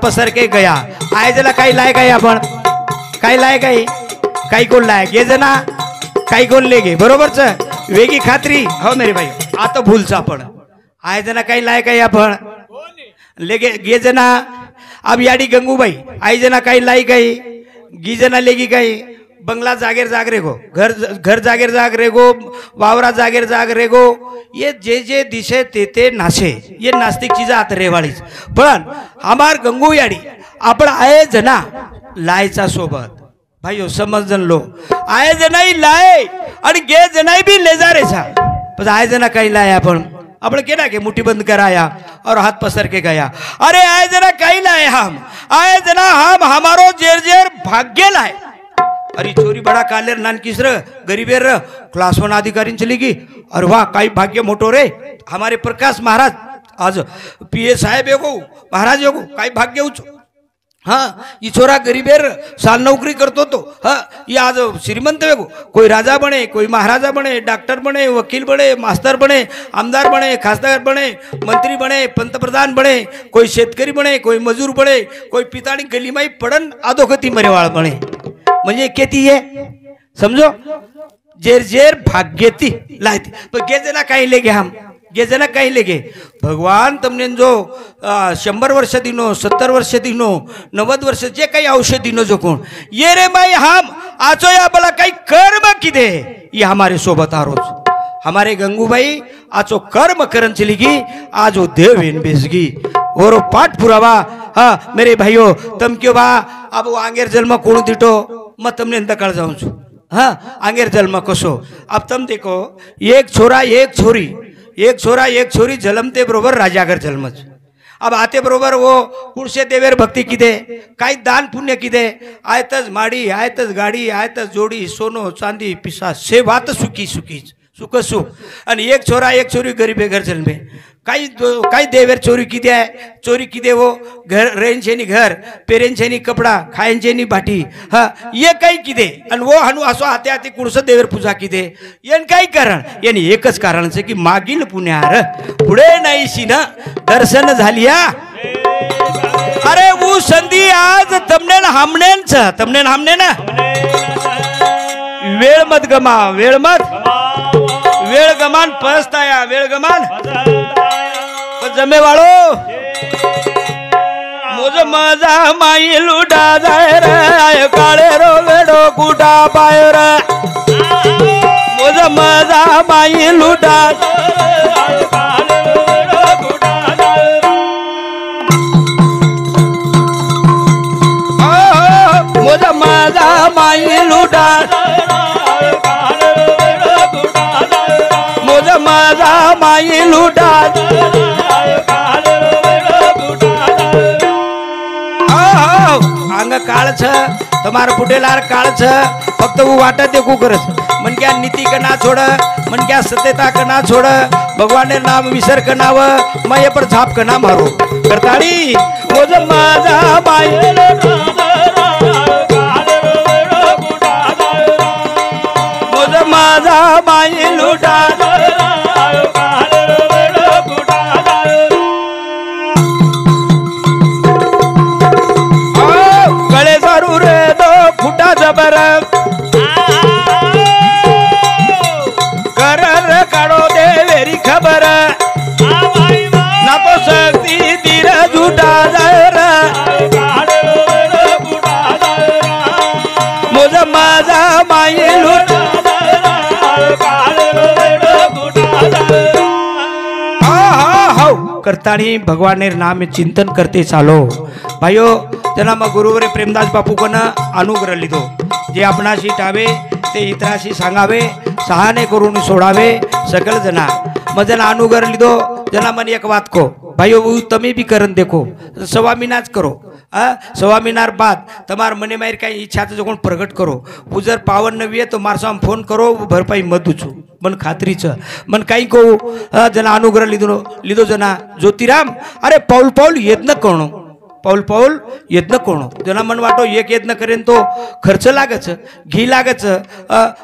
पसर के गया आयजला काही लाय काय आपण काही लाय काही कोण लाय गे जना काही कोण लेगे बरोबरच वेगी खात्री हो मेरे भाई आता भूलचा आपण आयजना काही लाय काय आपण लेगे गे जना अब याडी गंगूबाई आयजना काही लाई काही गी जना लेगी काही बंगला जागेर जाग रे गो घर जागेर जाग रे गो वावरा जागेर जाग रे गो ये जे दिशे ते नाशे ये नास्तिक चीजा आता रेवाळीच पण हमार गंगू याडी आपण आये जना लायचा सोबत भाइयों समझन लो आये जनाई लाए आणि गे जनाई भी ले जा रे सा पण आये जना काही लाए आपण केना के मुट्ठी बंद कराया और हाथ पसर के गया अरे आये जना काही लाए हम आये जना हम हमारो जेर भाग्य लाए अरे छोरी बड़ा कालेर नान किसर गरीबेर क्लास 1 अधिकारी चली गई और वाह काही भाग्य मोटो रे हमारे प्रकाश महाराज आज पीए साहेब एगो महाराज एगो काही भाग्य उचो हाँ ये छोरा गरीबेर साल नौकरी करतो तो हाँ ये आज श्रीमंत वेगो कोई राजा बने कोई महाराजा बने डॉक्टर बने वकील बने मास्टर बने आमदार बने खासदार बने मंत्री बने पंतप्रधान बने कोई शेतकरी बने कोई मजूर बने कोई पितानी गलीमाई पडन आदोगती मरेवाळ बने म्हणजे केती आहे समझो जेर भाग्यती लायती पण गेजना काही लेगे हम गेजना काही लेगे भगवान तमने जो 100 वर्ष दिनो 70 वर्ष दिनो 90 वर्ष जे काही औषध दिनो जो कोण ये रे भाई हम आचो या बला काही कर्म किदे ये हमारे सोबत आ रोज हमारे गंगूबाई आचो कर्म करन चली गई आज वो देव इन बेसगी और पाठ पुरावा हाँ मेरे भाइयों तम क्यों बा अब वो आंगेर जन्म कोण दिटो मत तमने दकळ जाऊं छु हाँ आंगेर जन्म कसो अब तम देखो एक छोरा एक छोरी जलमते बरोबर राजागर जन्मच अब आते बरोबर वो पुरुषे देवेर भक्ती किदे काही दान पुण्य किदे आयतच माडी आयतच गाडी आयतच जोडी सोनो चांदी पिसा से बात सुखी सुख सुख आणि एक छोरा एक छोरी गरीबे घर जन्मे काही देवेर चोरी किदे वो घर रेंचेनी घर पेरेंचेनी कपड़ा खायंचेनी बाटी हाँ ये काही किदे आणि वो हनु असो हाते हाते कुडस देवेर पूजा किदे येन काही कारण यानी एकच कारण से की मागील पुण्यार पुढे नाहीशी ना दर्शन झालिया अरे वो संधी आज तमने हमने ना वेळ मत गमा वेळ गमान पस्ताया वेळ गमान जमे वाळो मुझ मजा माई लुटा जाय रे काळे रो वेडो कुटा पाय रे मुझ मजा माई लुटा मुझ मजा माई लुटा माझा माई लुटा अंग काळ छ तुम्हारा फुटेलार काळ छ फक्त वो वाटा देखू करत मन क्या नीति का ना छोड़ मन क्या सत्यता का ना छोड़ भगवान ने नाम विसर का नाव मैं ये पर झाप का ना मारो करताड़ी वो जब माझा माई माझा माई लुटा गळे जरूर दो फुटा जबर कर काढो दे वेरी खबर ना तो शक्ति तीर झूठा जर मुझ माझा माई लुटा करतानी भगवान ने नाम में चिंतन करते चालो भाइयों जना मग गुरुवरे प्रेमदास बापू कन अनुग्रह लिधो जे आपणाशी टावे ते इतराशी सांगावे सहाने करून सोडावे सकल जना मग जना अनुग्रह लिधो जना मन एक बात को भाइयों वो तमे भी करन देखो स्वामीनाच करो स्वामीनार बाद तमार मने मार कहीं इच्छा तो जो प्रगट करो उजर पावन नवी है तो मार साम फोन करो भरपाई मत दूचू मन खात्री छ मन काही को जना अनुग्रह लिधो जना ज्योतिराम अरे पाऊल यत्न करणो पाऊल पाऊल यत्न कोण जना मन वाटो एक यत्न करेन तो खर्च लागच घी लागच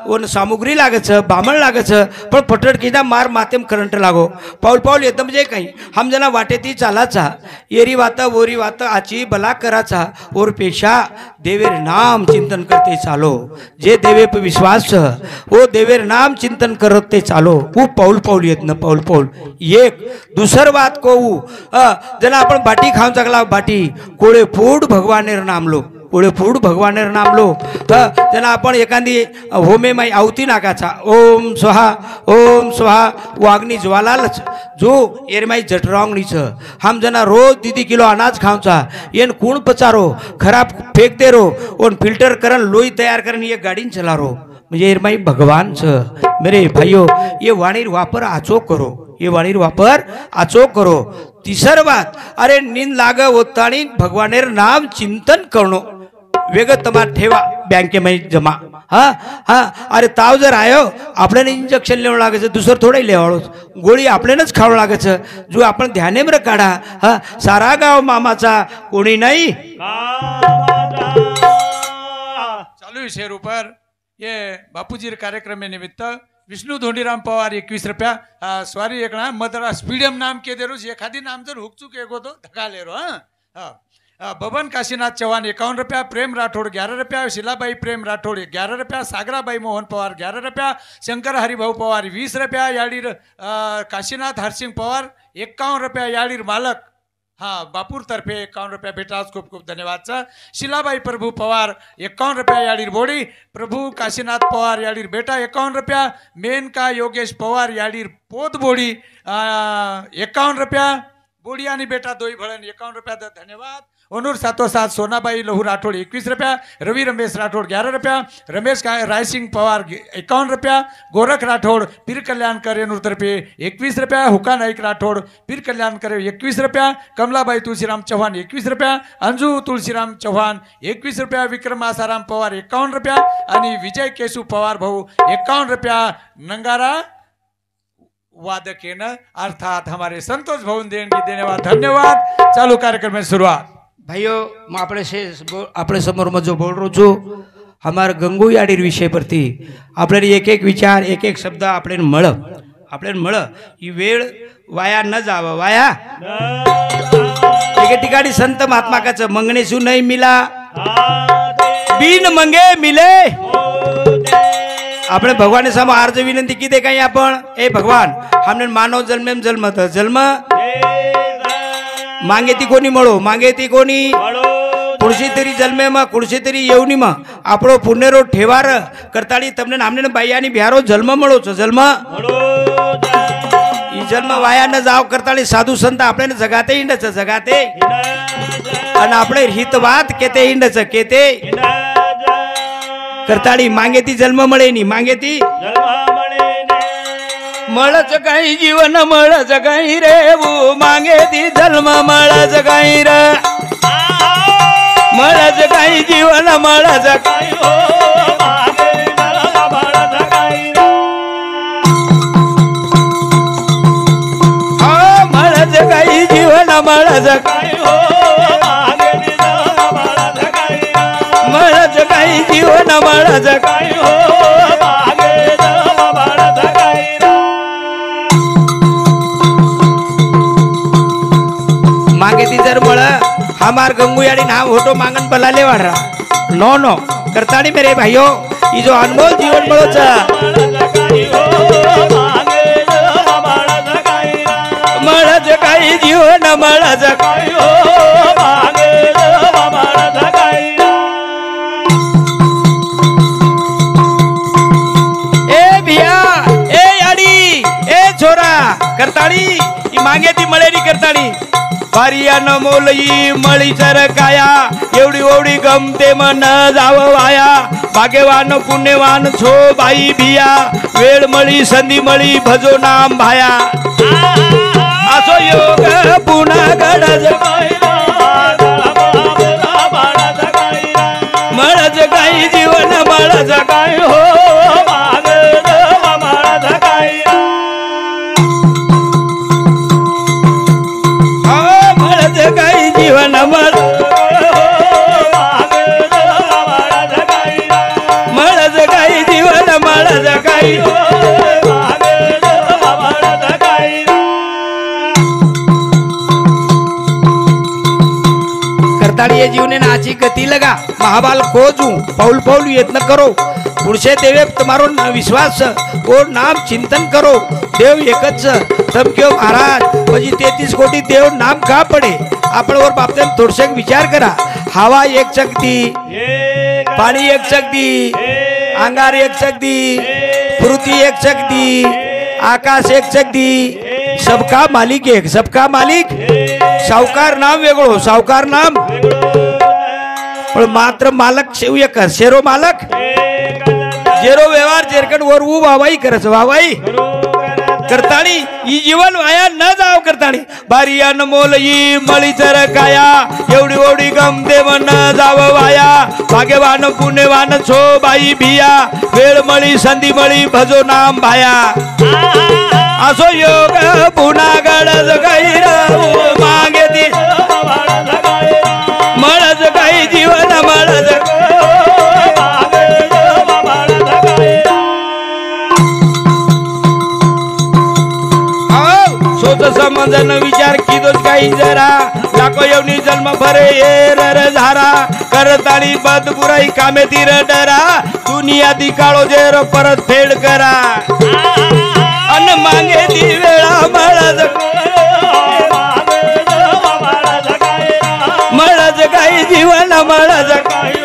वन सामुग्री लागच बामण लागच पण पटडकीना मार मातेम करंट लागो पाऊल पाऊल यत्न म्हणजे काही हम जना वाटे ती चालाचा येरी वाता वोरी वाता आची भला कराचा और पेशा देवेर नाम चिंतन करते चालो जे देवे पे विश्वास वो देवेर नाम चिंतन करते चालो वो पाऊल पाऊल यत्न पाऊल पाऊल एक दुसर बात को जना आपण बाटी खाऊन चाकला बाटी कोळे फूड भगवानेर नाम लो कोळे फूड भगवानेर नाम लो जना आपण एखादी होमे माई आवती नाकाचा ओम स्वाहा वाग्नी ज्वालालच जो एरमाई जटरांगणीच हम जना रोज दीदी किलो अनाज खाऊचा येन कूण पचारो खराब फेंक दे रो और फिल्टर करन लोई तैयार करन ये गाड़ी चला रो म्हणजे एरमाई भगवान छ मेरे भाइयों ये वाणीर वापर आचो करो ये वाणीर वापर आचो करो तीसर बात अरे नींद लाग होतानी भगवानेर नाम चिंतन करणो वेग तमा ठेवा बँके में जमा हाँ हाँ अरे ताव जर आयो आपल्याला इंजेक्शन लेवं लागायचं दुसरं थोडं लेवाळोच गोळी आपल्यालाच खावं लागायचं जो आपण ध्यानेम्र काढा हा सारा गाव मामाचा कोणी नाही चालू है शेर ऊपर ये बापूजी कार्यक्रम में निमित्त विष्णु धोंडीराम पवार 21 रुपया सॉरी एक ना मद्रास स्पीडियम नाम के दे रो एखादी नाम जर हुकचूक एक हो तो धक्का ले रो हाँ बबन काशीनाथ चौहान 51 रुपया प्रेम राठौड़ 11 रुपया शिलाबाई प्रेम राठौड़ 11 रुपया सागराबाई मोहन पवार 11 रुपया शंकर हरिभाऊ पवार 20 रुपया याडीर काशीनाथ हरसिंह पवार 51 रुपया याडीर मालक हाँ बापूर तर्फे 51 रुपया बेटा खूब खूब धन्यवाद सर शिलाबाई प्रभु पवार 51 रुपया याडीर बोड़ी प्रभु काशीनाथ पवार याडीर बेटा 51 रुपया मेनका योगेश पवार याडीर पोत बोड़ी 51 रुपया बोड़िया बेटा दोई भड़न 51 रुपया धन्यवाद ओनूर 707 सोनाबाई लहू राठौड़ 21 रुपया रवि रमेश राठौड़ 11 रुपया रमेश राय सिंह पवार 51 रुपया गोरख राठौड़ पीर कल्याण करे तरफे 21 रुपया हुका नाईक राठौड़ पीर कल्याण करे 21 रुपया कमलाबाई तुलसीराम चौहान 21 रुपया अंजू तुलसीराम चौहान 21 रुपया विक्रम आसाराम पवार 51 रुपया आणि विजय केशू पवार भाऊ 51 रुपया नंगारा वादकेन अर्थात हमारे संतोष भवन देणगी धन्यवाद धन्यवाद चालू कार्यक्रम में शुरुआत भाइयों मैं अपने समोर में जो बोल रहा छू हमारे गंगू याडीर विषय परती आपल्याला एक एक विचार एक एक शब्द आपल्याला मळ ही वेळ वाया न जावा वाया एके ठिकाणी संत महात्मा काच मंगणेशू नहीं मिला बिन मंगे मिले अपने भगवान समोर अर्ज विनंती की दे काही आपण ए भगवान हमने मानव जन्मेम जन्मत जन्म मांगे ती कोणी मळो मांगे ती कोणी कुणशी तरी जन्मे में कुणशी तरी येवनी में आपणो पुण्यरो ठेवार करताळी तमने नामने बाई आणि बिहारो जन्म मळो छ जन्म ई जन्म वाया न जाव करताळी साधू संत आपल्याने जगाते हिंडच जगाते आणि आपले हितवाद केते हिंडच केते करताळी मांगे ती जन्म मळे नी मांगे ती मळच काही जीवन मळच काही रे वो मांगे ती जन्म मळच काही रे मळच काही जीवन मळच काही हो मागे जन्म मळच काही रे हा मळच काही जीवन मळच काही हो मागे जन्म मळच काही मळच काही जीवन मळच काही हो मागे जन्म मळच काही मागे ती जर मळ हमार गंगूयाड़ी नाम होटो मांगन बलाले वाढ़ा नो नो करताड़ी मेरे भाइयों ये जो अनमोल जीवन मळो छ मळ जगाई जीवन मळ जगाई हो मागे मळ जगाई ए भिया ए याडी ए छोरा करताड़ी ई मागे ती मळेरी करताड़ी भारिया न मोलई मळी चर काया एवढी ओवढी गमते मन जाव वाया भाग्यवान पुण्यवान छो बाई भिया वेळ मळी संधी मळी भजो नाम भाया असो योग पुन्हा गडज मळज काही जीवन मळज काही हो जीवन मळ करताळी ये जीवने नाची गति लगा महाबाल खोजू पौल पौल यत्न करो पुरुषे देवे तुम्हारो विश्वास ओ नाम चिंतन करो देव एकच तम क्यों महाराज म्हणजे 33 कोटी देव नाम का पडे आपण वर बाबतीत थोडसे विचार करा हवा एक शक्ती पाणी एक शक्ती अंगार एक शक्ती पृथ्वी एक शक्ती आकाश एक शक्ती सबका मालिक एक सबका मालिक सावकार नाम वेगळो सावकार नाम पण मात्र मालक शेव एक शेरो मालक जेरो व्यवहार जेरकड वर ऊ वावाई करच वावाई करताणी ई जीवन वाया न जाव करताणी बारी अनमोल ई मळी जर काया एवढी ओढी गम देव न जाव वाया भाग्यवान पुण्यवान छो बाई भिया वेळ मळी संधी मळी भजो नाम भाया असो योग पुन्हा गडज गैर मागे ती मळज काही जीवन मळज समजन विचार कीदोच काही जरा लाखो येवनी जन्म भरे ये रर झारा करताळी बद बुराई कामे तीर डरा दुनिया दी काळो जेर परत फेड करा अन मागे ती वेळा मळज मळज काही जीवन मळज काही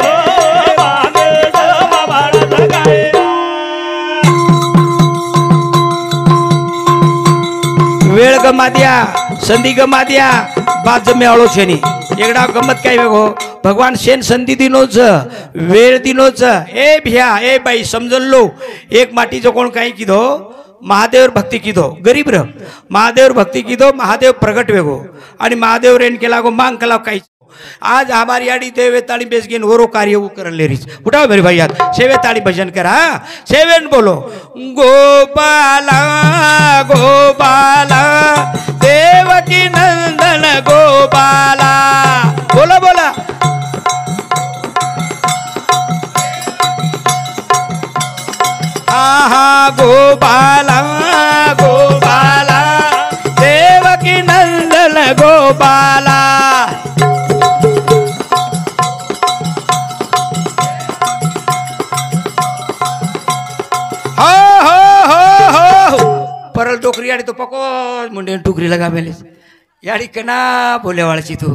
वेळ गमा द्या संधी गमा द्या बाद मेळो छेनी एकदा गमत काय वेगो भगवान शेन संधी दिनोच वेळ दिनोच ए भिया ए बाई समजन लो एक माटीचो कोण काही किधो महादेव भक्ती किधो गरीब र महादेव भक्ती किधो महादेव प्रगट वेगो आणि महादेव रेन केला गो मांग कला काही आज हमारी आड़ी देवे ताली बेस गेन ओरो कार्य वो कर ले रही उठाओ मेरे भाई याद सेवे ताली भजन करा सेवन बोलो गोपाला गोपाला देवकी नंदन गोपाला बोला बोला आहा गोपाला गोपाला देवकी नंदन गोपाला परल टोकरी आड़ी तो पको मुंडे टोकरी लगा मेले याड़ी कना बोले वाळची तू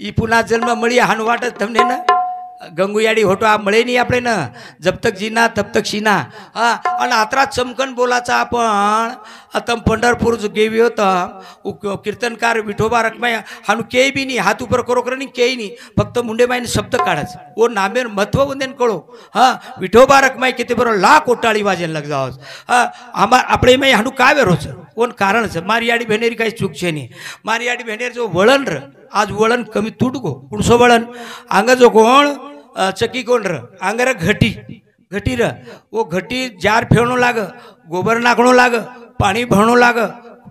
ई पुन्हा जन्म मळी हान वाटत तमने ना गंगू याडी होतो आ मळे नाही आपले ना जब तक जीना तब तक शिना आणि आत्रा चमकन बोलाचा आपण आता पंढरपूर गेवी होता कीर्तनकार विठोबा रखमाय हानु केय बी नाही हात ऊपर करो करनी केय नाही फक्त मुंडे मायने शब्द काढाच ओ नामेर महत्व वंदेन कळो विठोबा रखमाय किती बरो लाख ओटाळी वाजेल लग जावस आमार आपले माय हानु काय वेरोच कोण कारण मारी याडी भेनेरी काही चूक छे नाही मारी याडी भेनेर जो वळण र आज वळण कमी तुटगो कुणसो वळण अंग जो कोण चकी कोण र अंगर घटी घटी र वो घटी जार फेवणो लाग गोबर नाखणो लाग पाणी भरणो लाग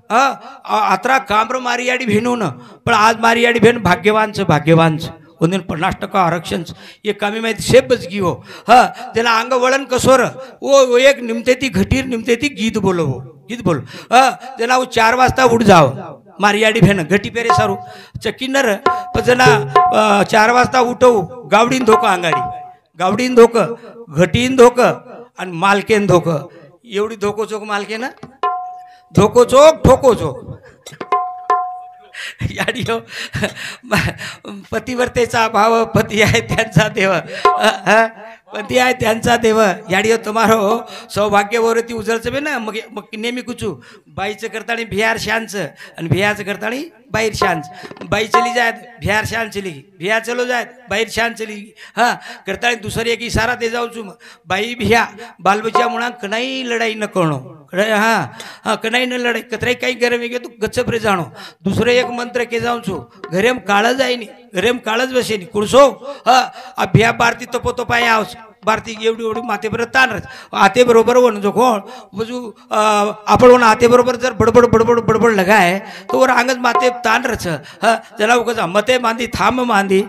आत्रा काम्र मारी याडी भेनून पण आज मारी याडी भेन भाग्यवान भाग्यवान उन्हें 50% आरक्षण ये कमी माहिती सेबच गी हो त्याला अंग वळण कसोर वो एक निमते ती घटीर निमते ती गीत बोलो गीत बोल त्याला 4 वाजता उठ जाव मारियाडी भेन घटी पेरे सारू चक्की नर पजना 4 वाजता उठव गावडीन धोका अंगाडी गावडीन धोक घटीन धोक आणि मालकेन धोक एवढी धोको चोक मालके ना धोको चोक ठोको चोक याडी हो पतिव्रतेचा भाव पती आहे त्यांचा देव पती आहे त्यांचा देव याडी हो तुम्हारो सौभाग्यवरती उजळच बे ना मग नेहमी कुचू बाईचं करताणी भियार शांच आणि भियाचं करताणी बाहेर शांच बाई चली जाए भियार शांत चली भिया चलो जाए बाहेर शांत चली करताणी दुसरी एक इशारा दे जाऊ चू बाई भिया बाल बच्चा मुळा कनाई लढाई न करणो कनाई न लढाई कतराई काही गरम गे तू गच्चप रे जाणो दुसरे एक मंत्र के जाऊ छू घरेम काळ जाय नी घरेम काळच बसे नी कुडसो भिया बारती तपो तो पाय आवस भारती एवढी एवढी माते बरोबर ताणच आते बरोबर वन जो कोण बजू आपण वन आते बरोबर जर बडबड बडबड बडबड लगाय तो वर अंगज माते ताणच हा जरा उगजा मते मांदी थांब मांदी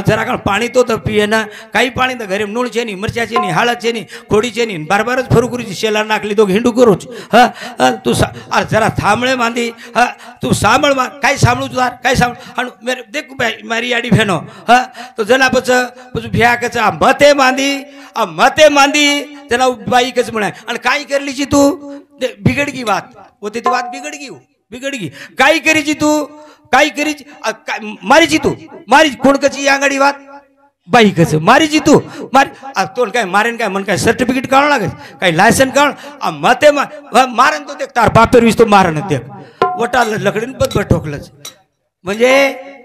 जरा का पाणी तो तर पिये ना काही पाणी तर घरी नूळ चेनी मिरच्याचे नी हळदचे नी खोडीचे नी बारबारच फरुकुरीची शेला नाकली तो घेंडू करूच हा तू जरा थांबळे मांदी हा तू सांभळ काय सांभळू तुझा काय सांभ आणि मेरे देख मारी याडी भेनो हा तो जना पच भ्या कच मते मांदी त्याला बाई कच म्हणाय आणि काय करलीची तू बिघडगी बात होते ती बात बिघडगी काय करीची तू काय करीची मारीची तू मारी कोण कची आंगडी बात बाई कच मारीची तू मार तो काय मारेन काय म्हण काय सर्टिफिकेट काढावं लागेल काही लायसन काढ मते मारन तो देख तार बापेर विस तो मारण देख वटा लकडीन बद ठोकलंच म्हणजे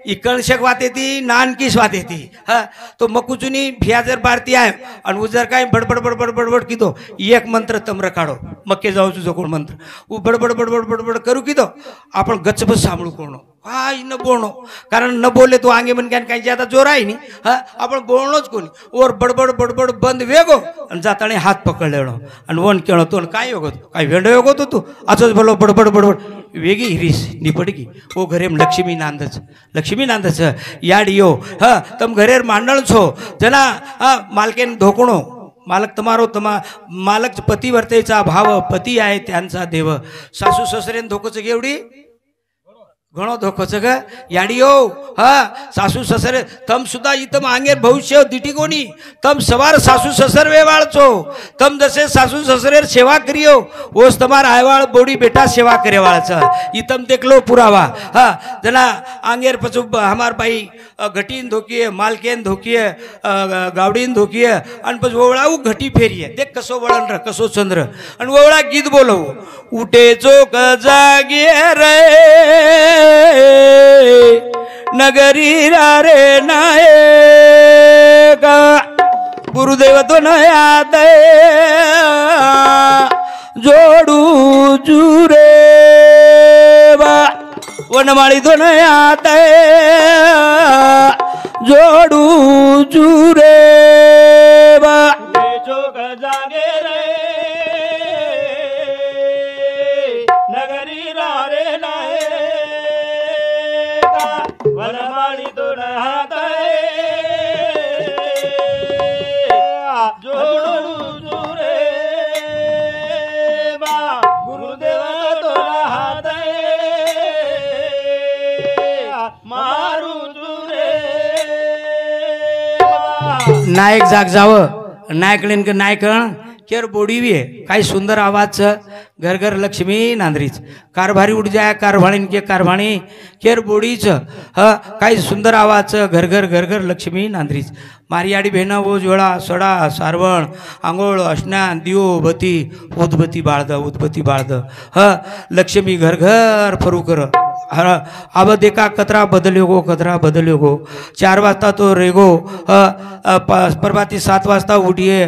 इकळशक वात येती नानकीस वात येती हा तो मकुचुनी भियाजर भारती आहे आणि उजर काय बडबड बडबड बडबड की तो एक मंत्र तम्र काढो मक्के जाऊ तुझं कोण मंत्र उ बडबड बडबड बडबड करू की तो आपण गच्चबस सांभळू कोण काय न बोलणो कारण न बोलले तो आंगे मन काय काही ज्यादा जोर आहे नी हा आपण बोलणोच कोणी ओर बडबड बडबड बंद वेगो आणि जाताने हात पकडलेलो आणि वन केळो तो काय योगतो काय वेंडो योगतो तू असंच बोलो बडबड बडबड वेगी हिरीस निपडगी ओ घरेम लक्ष्मी नांदच याडियो हा तम घरेर मांडण छो जना हा मालकेन धोकणो मालक तमारो मालक पतिवर्तेचा भाव पती आहे त्यांचा देव सासू ससरेन धोकोच गेवडी घणो धोकोच ग याडियो हा सासू ससरे तम सुद्धा इतम आंगेर भविष्य दिटी कोणी तम सवार सासू ससर वेवाळचो तम जसे सासू ससरेर सेवा करियो ओस तमार आयवाळ बोडी बेटा सेवा करेवाळचा इतम देखलो पुरावा हा जना आंगेर पचू हमार बाई घटीन धोकीय मालकेन धोकीय गावडीन धोकीय आणि पच ओवळाऊ घटी फेरिये देख कसो वळण र कसो चंद्र आणि ओवळा गीत बोलव उठे चोक जागे रे नगरी रे नायका गुरुदेव तो नया दे जोडू जुरे वनमाळी तो नया दे जोडू जुरे चोक जागे रे नगरी रे नाय वनमाळी दोन हात जोडू रे बा गुरुदेव दोन हात मारू रे नायक जाग जावं नायकलेन का नायकण केर बोडीवी आहे काय सुंदर आवाज घर घर लक्ष्मी नांदरीच कारभारी उठ जाय कारभाणीन के कारभाणी केर बोडीच ह काय सुंदर आवाज घर घर लक्ष्मी नांदरीच मारियाडी भेना वो जोळा सडा सारवण आंघोळ स्नान दियो बती उदबती बाळद ह लक्ष्मी घर घर फरू कर अब देखा कतरा बदल्यो गो 4 वाजता तो रेगो प्रभाती 7 वाजता उठिए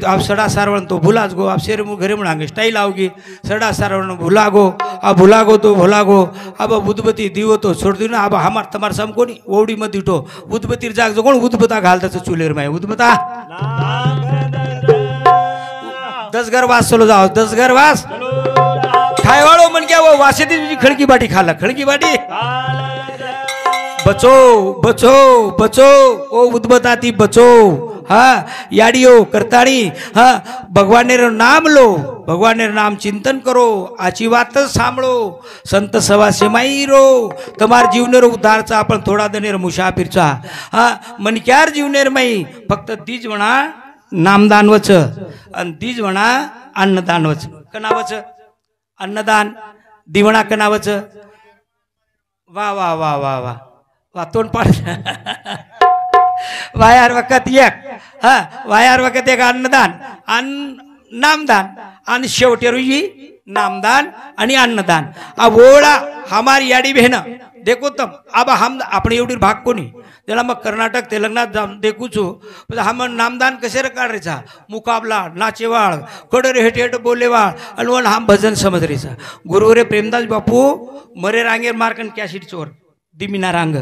अब सड़ा सारवण तो भुलाच गो अब शेर घरे मुड़ांगे स्टाइल आओगी सड़ा सारवण भुला गो तो भुला गो अब उदबती दिवो तो छोड़ दी ना अब हमार तमार सम कोनी ओवडी मत दिठो उदबतीर जाग जो कोण उदबता घालता चुलेर माय उदबता 10 घर वास चलो जाओ 10 घर वास खायवाळो मन क्या वो वासे दी खड़की बाटी खाला खड़की बाटी बचो ओ उदबताती बचो हा याडियो करताड़ी हा भगवानेर नाम लो भगवानेर नाम चिंतन करो आची वात सांभळो संत सवा सेमाई रो तमार जीवनेर उद्धारचा आपण थोडा दनेर मुसाफिरचा हा मनक्यार जीवनेर मई फक्त तीज म्हणा नामदान वच आणि तीज म्हणा अन्नदान वच कनावच अन्नदान दिवणा कनावच वा वा वा वा वा वा तोंड पाड वायार वखत एक हा वायार वखत एक अन्नदान नामदान आणि शेवटी रुई नामदान आणि अन्नदान अब ओळा हमारी याडी बहन देखो तम अब हम अपने एवढी भाग कोणी त्याला मग कर्नाटक तेलंगणात देखू छो हम नामदान कसे काढायचा मुकाबला नाचेवाळ कडरे हेट हेट बोलेवाळ आणि वन हम भजन समजरेचा गुरुवरे प्रेमदास बापू मरे रांगेर मार्कन कॅशिट चोर दिमिनार अंग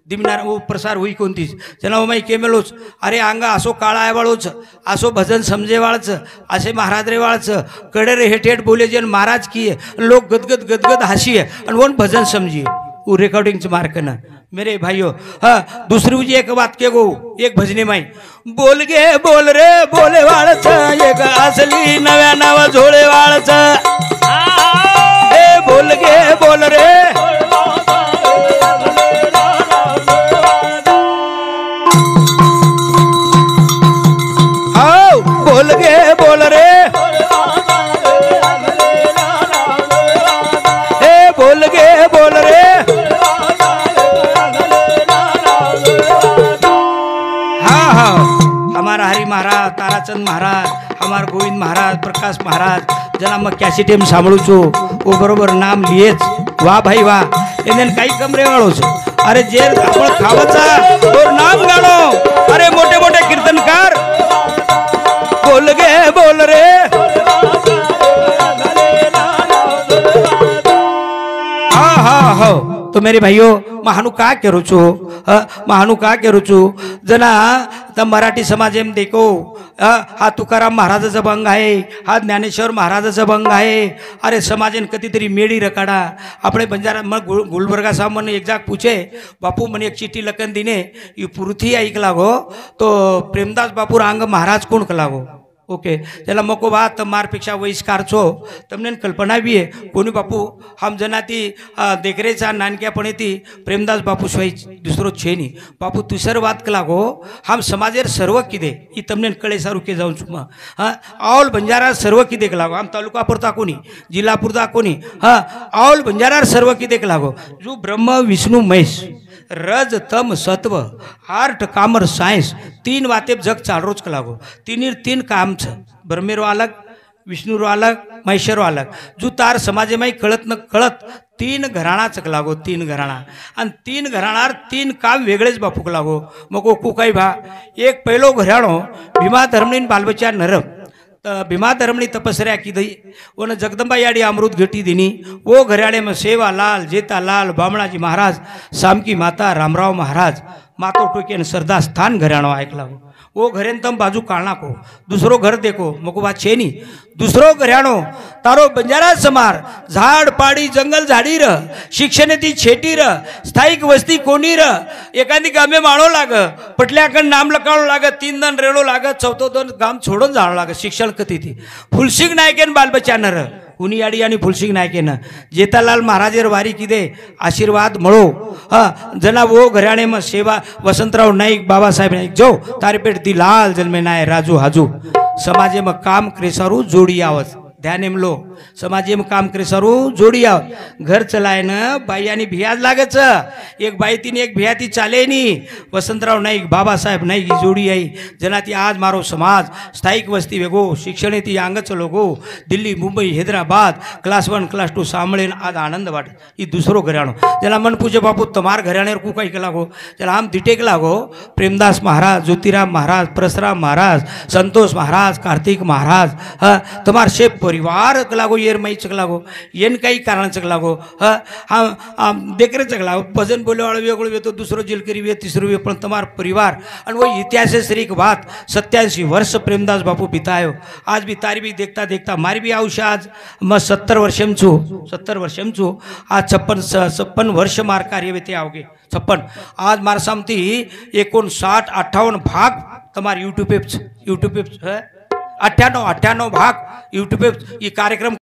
दिमिनार वो प्रसार हुई कोणतीच जना माई केमेलोच अरे अंग असो काळा आहे वाळोच असो भजन समजे वाळच असे महाराज रे वाळच कडे रे हेठ हेठ बोले जन महाराज की लोग गदगद गदगद हसी है और वो भजन समझिए वो रिकॉर्डिंग से मार्क ना मेरे भाइयों हाँ दूसरी मुझे एक बात के गो एक भजने माई बोल गे बोल रे बोले वाळच एक असली नव्या नावा झोळे वाळच ए बोल गे बोल रे बोल गे बोल रे हे बोल गे बोल रे हाँ हाँ हमारा हरि महाराज ताराचंद महाराज हमारा गोविंद महाराज प्रकाश महाराज जना मग कॅसेटेम सांभळू छो वो बरोबर नाम लिहेच वाह भाई वाह एने काही कमरे वाळो छो अरे जे आपण खावचा और नाम गाणो अरे मोठे मोठे कीर्तनकार बोल गे बोल रे हाँ हाँ हो तो मेरे भाइयों महानु का करू छो महानु का करू छो जना तर मराठी समाजेम देखो हा तुकाराम महाराजाचा भंग आहे हा ज्ञानेश्वर महाराजाचा भंग आहे अरे समाजेन कधीतरी मेडी रकाडा आपले बंजारा मग गुलबर्गा साहब मन एक जाग पूछे बापू मन एक चिट्ठी लखन दिने ये पुरथी ऐकला गो तो प्रेमदास बापू रांग महाराज कोण कला गो ओके त्याला मको बात मारपेक्षा वहिष्कार छो तमने कल्पना भी है कोणी बापू हम जनाती देखरेचा नानक्यापणे ती प्रेमदास बापू शिवाय दुसरो छे नी बापू तुसर बात कला गो हम समाजेर सर्व किदे ई तमने कळे सारू के जाऊन छुमा हाँ ऑल बंजारा सर्व किदे कला गो हम तालुका पुरता कोणी जिल्हा पुरता कोणी हाँ ऑल बंजारा सर्व किदे कला गो जो ब्रह्म विष्णु महेश रज तम सत्व आर्ट कामर सायन्स तीन वाते जग चालरोच कलागो तीन काम छ ब्रह्मेरो अलग विष्णुरो अलग महेश्वरो अलग जो तार समाजे माई कळत न कळत तीन घराणा चकलागो तीन घराणा आणि तीन घराणार तीन काम वेगळेच बापूक लागो मग को काही भा एक पहिलो घराणो भीमा धर्मणीन बालबच्चा नरम भीमा धर्मणी तपस्या की दई वन जगदंबा याडी अमृत घटी दिनी वो घराणे में सेवा लाल जेता लाल बामणाजी महाराज सामकी माता रामराव महाराज मातो टोके सरदार स्थान घराणो ऐकला वो घरेन तम बाजू काळना को दुसरो घर देखो मको बात छे नी दुसरो घराणो तारो बंजारा समार झाड पाडी जंगल झाडी र शिक्षण ती छेटी र स्थायिक वस्ती कोणी र एखादी गामे माळो लाग पटल्याकन नाम लकाळो लाग तीन दन रेळो लाग चौथो दोन गाम छोडून जाणो लाग शिक्षण कती ती फुलसिंग नायकेन बालबच्चानर कुनियाडी आणि फुलसिंग नायकेन जेतालाल महाराजेर वारी किदे आशीर्वाद मळो जना वो घराणे में सेवा वसंतराव नाईक बाबासाहेब नाईक जो तारीपेट दी लाल जन्मे नाय राजू हाजू समाजे में काम क्रेसारू जोड़ी आवत ध्यान एम लो समाजे में काम करे सरू जोड़ी आओ घर चलाए न बाई भियाज लागच एक बाई तीन एक भियाती चाले नी वसंतराव नाईक बाबासाहेब नाईक ही जोड़ी आई जना ती आज मारो समाज स्थायिक वस्ती वेगो शिक्षण ती आंग चलो गो दिल्ली मुंबई हैदराबाद क्लास 1 क्लास 2 सांभळेन आज आनंद वाट ई दुसरो घराणो जला मन पूजे बापू तमार घराणेर को काही केला गो जला हम दिटेक लागो प्रेमदास महाराज ज्योतिराम महाराज परसराम महाराज संतोष महाराज कार्तिक महाराज तमार शेप परिवार लागो येर मई चकलागो येन काही कारण चकलागो हम देखरे चकलागो भजन बोले वाला वेगळो वे तो दूसरो जिलकरी वे तीसरो वे पण तमार परिवार और वो इतिहास से एक बात 87 वर्ष प्रेमदास बापू बितायो आज भी तारी भी देखता देखता मारी भी आयुष्य आज मैं 70 वर्षम छू आज 56 वर्ष मार कार्य वे ते आवगे 56 आज मार सामती 59-58 भाग तमार यूट्यूब पे है 98 भाग यूट्यूब पे ये कार्यक्रम